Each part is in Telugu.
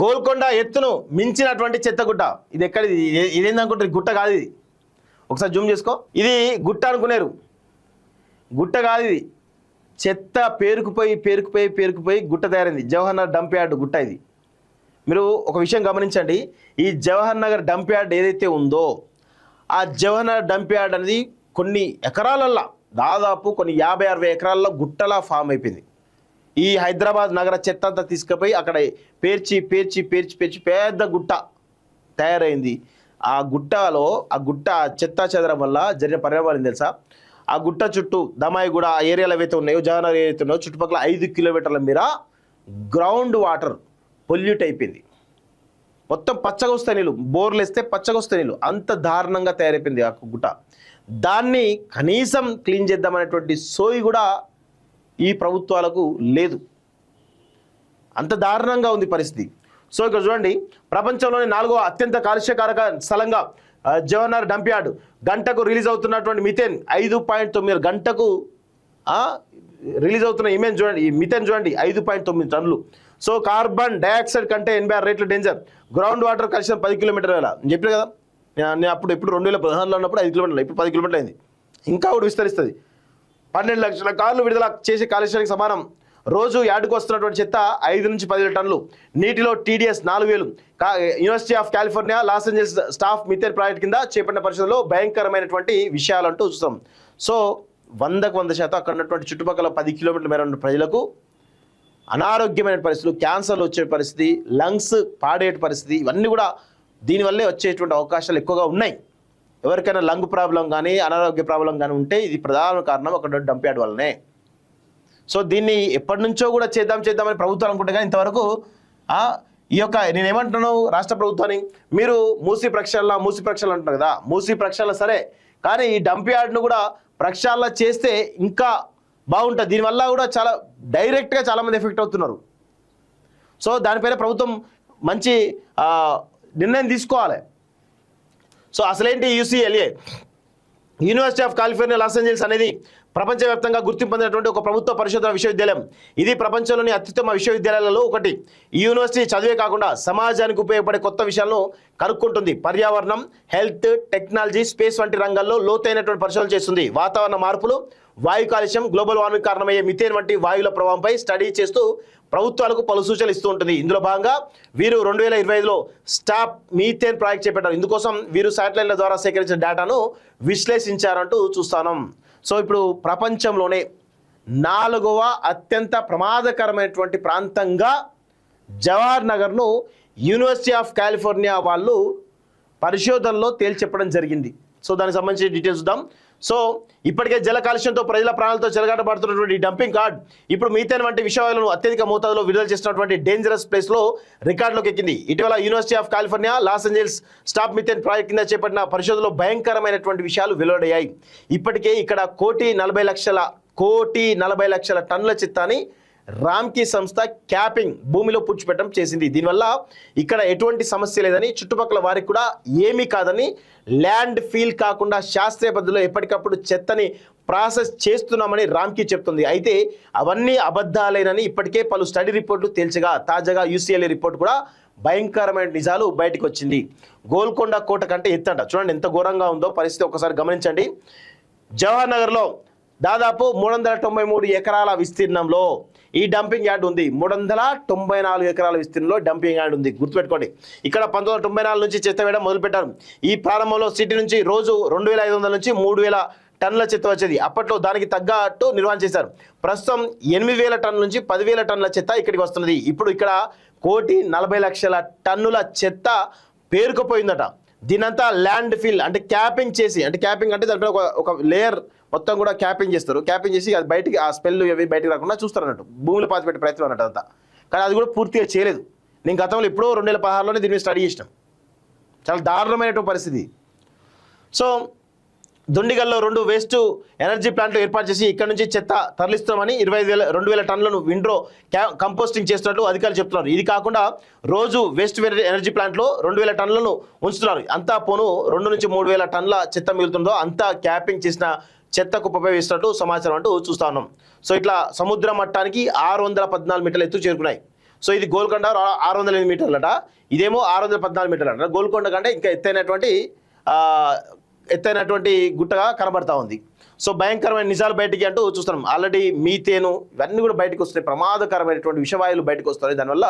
గోల్కొండ ఎత్తును మించినటువంటి చెత్త గుట్ట. ఇది ఎక్కడిది? ఇదేందనుకుంటారు? గుట్ట కాదు ఇది. ఒకసారి జూమ్ చేసుకో. ఇది గుట్ట అనుకునేరు, గుట్ట కాదు ఇది. చెత్త పేరుకుపోయి గుట్ట తయారైంది. జవహర్ నగర్ డంప్ యార్డ్ గుట్ట ఇది. మీరు ఒక విషయం గమనించండి, ఈ జవహర్ నగర్ డంప్ యార్డ్ ఏదైతే ఉందో ఆ జవహర్ నగర్ డంప్ యార్డ్ అనేది కొన్ని ఎకరాలల్లో, దాదాపు కొన్ని 50-60 ఎకరాల్లో గుట్టలా ఫామ్ అయిపోయింది. ఈ హైదరాబాద్ నగర చెత్త అంతా తీసుకుపోయి అక్కడ పేర్చి పెద్ద గుట్ట తయారైంది. ఆ గుట్టలో చెత్త చెదరం వల్ల జరిగిన పరిణామాలు తెలుసా? ఆ గుట్ట చుట్టూ దమాయిగూడ ఆ ఏరియాలో ఏవైతే ఉన్నాయో, జవహర్ నగర్ ఏవైతే ఉన్నాయో, చుట్టుపక్కల 5 కిలోమీటర్ల మేర గ్రౌండ్ వాటర్ పొల్యూట్ అయిపోయింది. మొత్తం పచ్చగా వస్తాయి నీళ్ళు, బోర్లు వేస్తే పచ్చగా వస్తాయి నీళ్ళు. అంత దారుణంగా తయారైపోయింది ఆ గుట్ట. దాన్ని కనీసం క్లీన్ చేద్దామనేటువంటి సోయి కూడా ఈ ప్రభుత్వాలకు లేదు. అంత దారుణంగా ఉంది పరిస్థితి. సో ఇక్కడ చూడండి, ప్రపంచంలోని 4వ అత్యంత కాలుష్యకారక స్థలంగా జవహర్ నగర్ డంప్ యార్డ్. గంటకు రిలీజ్ అవుతున్నటువంటి మిథేన్ 5.9 గంటకు రిలీజ్ అవుతున్న ఇమేజ్ చూడండి, ఈ మిథేన్ చూడండి 5.9 టన్నులు. సో కార్బన్ డైఆక్సైడ్ కంటే 86 రెట్లు డేంజర్. గ్రౌండ్ వాటర్ కలిసిన 10 కిలోమీటర్ల. నేను చెప్పాను కదా, నేను అప్పుడు 2016లో ఉన్నప్పుడు 5 కిలోమీటర్లు, ఇప్పుడు 10 కిలోమీటర్లు అయింది. ఇంకా కూడా విస్తరిస్తుంది. 12 లక్షల కార్లు విడుదల చేసే కాలుష్యానికి సమానం. రోజు యార్డుకు వస్తున్నటువంటి చెత్త 5 నుంచి 10 టన్నులు. నీటిలో TDS 4000. University of California Los angels staff methane project కింద చేపట్టిన పరిస్థితుల్లో భయంకరమైనటువంటి విషయాలంటూ చూస్తాం. సో 100% అక్కడ ఉన్నటువంటి చుట్టుపక్కల 10 కిలోమీటర్ల మేర ఉన్న ప్రజలకు అనారోగ్యమైన పరిస్థితులు, క్యాన్సర్లు వచ్చే పరిస్థితి, లంగ్స్ పాడే పరిస్థితి, ఇవన్నీ కూడా దీనివల్లే వచ్చేటువంటి అవకాశాలు ఎక్కువగా ఉన్నాయి. ఎవరికైనా లంగ్ ప్రాబ్లం కానీ అనారోగ్య ప్రాబ్లం కానీ ఉంటే ఇది ప్రధాన కారణం అక్కడ డంప్ యార్డ్ వల్లనే. సో దీన్ని ఎప్పటి నుంచో కూడా చేద్దామని ప్రభుత్వాలు అనుకుంటే కానీ ఇంతవరకు ఈ యొక్క నేనేమంటున్నాను రాష్ట్ర ప్రభుత్వాన్ని, మీరు మూసీ ప్రక్షాళన అంటున్నారు కదా, మూసీ ప్రక్షాళన సరే, కానీ ఈ డంప్ యార్డ్ను కూడా ప్రక్షాళన చేస్తే ఇంకా బాగుంటుంది. దీనివల్ల కూడా చాలా డైరెక్ట్గా చాలామంది ఎఫెక్ట్ అవుతున్నారు. సో దానిపైన ప్రభుత్వం మంచి నిర్ణయం తీసుకోవాలి. సో అసలేంటి UCLA, university of California Los Angeles అనేది ప్రపంచవ్యాప్తంగా గుర్తింపు పొందినటువంటి ఒక ప్రభుత్వ పరిశోధన విశ్వవిద్యాలయం. ఇది ప్రపంచంలోని అత్యుత్తమ విశ్వవిద్యాలయాలలో ఒకటి. ఈ యూనివర్సిటీ చదివే కాకుండా సమాజానికి ఉపయోగపడే కొత్త విషయాలను కనుక్కుంటుంది. పర్యావరణం, హెల్త్, టెక్నాలజీ, స్పేస్ వంటి రంగాల్లో లోతైనటువంటి పరిశోధన చేస్తుంది. వాతావరణ మార్పులు, వాయు కాలుష్యం, గ్లోబల్ వార్మింగ్ కారణమయ్యే మిథేన్ వంటి వాయువుల ప్రభావంపై స్టడీ చేస్తూ ప్రభుత్వాలకు పలు సూచనలు ఇస్తూ ఉంటుంది. ఇందులో భాగంగా వీరు 2025లో స్టాప్ మీథేన్ ప్రాజెక్ట్ చేపట్టారు. ఇందుకోసం వీరు శాటిలైట్ల ద్వారా సేకరించిన డేటాను విశ్లేషించారంటూ చూస్తాను. సో ఇప్పుడు ప్రపంచంలోనే 4వ అత్యంత ప్రమాదకరమైనటువంటి ప్రాంతంగా జవహర్ నగర్ను యూనివర్సిటీ ఆఫ్ కాలిఫోర్నియా వాళ్ళు పరిశోధనలో తేల్చెప్పడం జరిగింది. సో దానికి సంబంధించిన డీటెయిల్స్ చూద్దాం. సో ఇప్పటికే జల కాలుష్యంతో ప్రజల ప్రాణాలతో చెలగాటపడుతున్నటువంటి డంపింగ్ యార్డ్ ఇప్పుడు మీథేన్ వంటి విషయాలను అత్యధిక మోతాదులో విడుదల చేసినటువంటి డేంజరస్ ప్లేస్లో రికార్డులోకి ఎక్కింది. ఇటీవల university of California Los angels stop methane project కింద చేపట్టిన పరిశోధనలో భయంకరమైనటువంటి విషయాలు వెలువడయ్యాయి. ఇప్పటికే ఇక్కడ 1,40,00,000 టన్నుల చిత్తాన్ని రామ్కీ సంస్థ క్యాపింగ్ భూమిలో పూడ్చిపెట్టడం చేసింది. దీనివల్ల ఇక్కడ ఎటువంటి సమస్య లేదని, చుట్టుపక్కల వారికి కూడా ఏమీ కాదని, ల్యాండ్ ఫీల్ కాకుండా శాస్త్రీయ పద్ధతిలో ఎప్పటికప్పుడు చెత్తని ప్రాసెస్ చేస్తున్నామని రామ్కీ చెప్తుంది. అయితే అవన్నీ అబద్ధాలేనని ఇప్పటికే పలు స్టడీ రిపోర్టులు తేల్చగా తాజాగా UCLA రిపోర్ట్ కూడా భయంకరమైన నిజాలు బయటకు వచ్చింది. గోల్కొండ కోట కంటే ఎత్తంట. చూడండి ఎంత ఘోరంగా ఉందో పరిస్థితి, ఒకసారి గమనించండి. జవహర్ నగర్లో దాదాపు 393 ఎకరాల విస్తీర్ణంలో ఈ డంపింగ్ యార్డ్ ఉంది. 394 ఎకరాల విస్తీర్ణంలో డంపింగ్ యార్డ్ ఉంది. గుర్తుపెట్టుకోండి, ఇక్కడ 1994 నుంచి చెత్త వేయడం మొదలుపెట్టారు. ఈ ప్రారంభంలో సిటీ నుంచి రోజు 2500 నుంచి 3000 టన్నుల చెత్త వచ్చేది. అప్పట్లో దానికి తగ్గట్టు నిర్వహణ చేశారు. ప్రస్తుతం 8000 టన్నుల నుంచి 10,000 టన్నుల చెత్త ఇక్కడికి వస్తున్నది. ఇప్పుడు ఇక్కడ 1,40,00,000 టన్నుల చెత్త పేరుకుపోయిందట. దీనంతా ల్యాండ్ ఫిల్ అంటే క్యాపింగ్ చేసి, అంటే క్యాపింగ్ అంటే దానిపైన ఒక లేయర్ మొత్తం కూడా క్యాపింగ్ చేస్తారు. క్యాపింగ్ చేసి అది బయటికి ఆ స్మెల్ అవి బయటకు రాకుండా చూస్తారు అన్నట్టు. భూమిలో పాతిపెట్టే ప్రయత్నం అన్నట్టు అంతా. కానీ అది కూడా పూర్తిగా చేయలేదు. నేను గతంలో ఎప్పుడో 2016లోనే దీని మీద స్టడీ చేసినాం. చాలా దారుణమైనటువంటి పరిస్థితి. సో దుండిగల్లో 2 వేస్ట్ ఎనర్జీ ప్లాంట్లు ఏర్పాటు చేసి ఇక్కడ నుంచి చెత్త తరలిస్తున్నామని 2,000 టన్నులను విండ్రో కంపోస్టింగ్ చేస్తున్నట్లు అధికారులు చెప్తున్నారు. ఇది కాకుండా రోజు వేస్ట్ ఎనర్జీ ప్లాంట్లో 2,000 టన్నులను ఉంచుతున్నారు. అంతా పోను 2 నుంచి 3,000 టన్నుల చెత్త మిగులుతుందో అంతా క్యాపింగ్ చేసిన చెత్త కుప్పపై వేసినట్టు సమాచారం అంటూ చూస్తా ఉన్నాం. సో ఇట్లా సముద్ర మట్టానికి 614 మీటర్ల ఎత్తు చేరుకున్నాయి. సో ఇది గోల్కొండ 608 మీటర్లట, ఇదేమో 614 మీటర్లట. గోల్కొండ కంటే ఇంకా ఎత్తైనటువంటి గుట్టగా కనబడతా ఉంది. సో భయంకరమైన నిజాలు బయటికి అంటూ చూస్తున్నాం. ఆల్రెడీ మీథేను ఇవన్నీ కూడా బయటకు వస్తున్నాయి, ప్రమాదకరమైనటువంటి విషవాయువులు బయటకు వస్తున్నాయి. దానివల్ల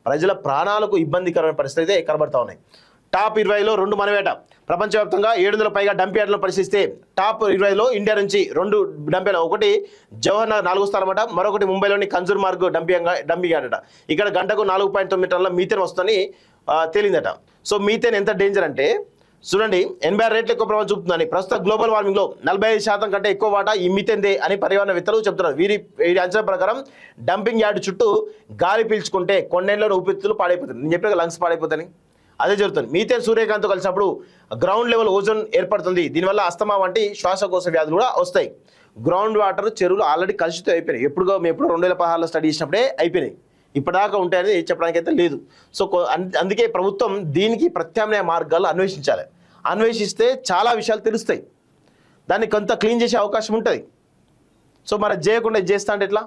ప్రజల ప్రాణాలకు ఇబ్బందికరమైన పరిస్థితి అయితే కనబడతా ఉన్నాయి. టాప్ 20లో 2 మనవేట. ప్రపంచవ్యాప్తంగా 700 పైగా డంప్ యార్డులను పరిశీలిస్తే టాప్ 20లో ఇండియా నుంచి 2 డంప్ యార్డులు, ఒకటి జవహర్ నగర్ 4వ స్థానం అట, మరొకటి ముంబైలోని కన్జూర్ మార్గ్ డంపింగ్ యార్డ్ అట. ఇక్కడ గంటకు 4.9 టన్నుల మీథేన్ వస్తుందని తేలిందట. సో మీథేన్ ఎంత డేంజర్ అంటే చూడండి, 86 రేట్లు ఎక్కువ ప్రభావం చూపుతుందని. ప్రస్తుత గ్లోబల్ వార్మింగ్లో 45% కంటే ఎక్కువ వాటా ఈ మీథేన్దే అని పర్యావరణవేత్తలు చెబుతున్నారు. వీరి అంచనా ప్రకారం డంపింగ్ యార్డ్ చుట్టూ గాలి పీల్చుకుంటే కొన్నేళ్ళలో ఊపిరితిత్తులు పాడైపోతుంది. నేను చెప్పిన లంగ్స్ పాడైపోతాయి, అదే జరుగుతుంది. మీథేన్ సూర్యకాంతితో కలిసినప్పుడు గ్రౌండ్ లెవెల్ ఓజోన్ ఏర్పడుతుంది. దీనివల్ల అస్తమా వంటి శ్వాసకోశ వ్యాధులు కూడా వస్తాయి. గ్రౌండ్ వాటర్ చెరువులు ఆల్రెడీ కలుషితం అయిపోయినాయి. ఎప్పుడు 2016లో స్టడీ చేసినప్పుడే అయిపోయినాయి, ఇప్పటిదాకా ఉంటాయని చెప్పడానికి అయితే లేదు. సో అందుకే ప్రభుత్వం దీనికి ప్రత్యామ్నాయ మార్గాలు అన్వేషిస్తే చాలా విషయాలు తెలుస్తాయి, దాన్ని కొంత క్లీన్ చేసే అవకాశం ఉంటుంది. సో మరి చేయకుండా చేస్తా అంటే ఎట్లా?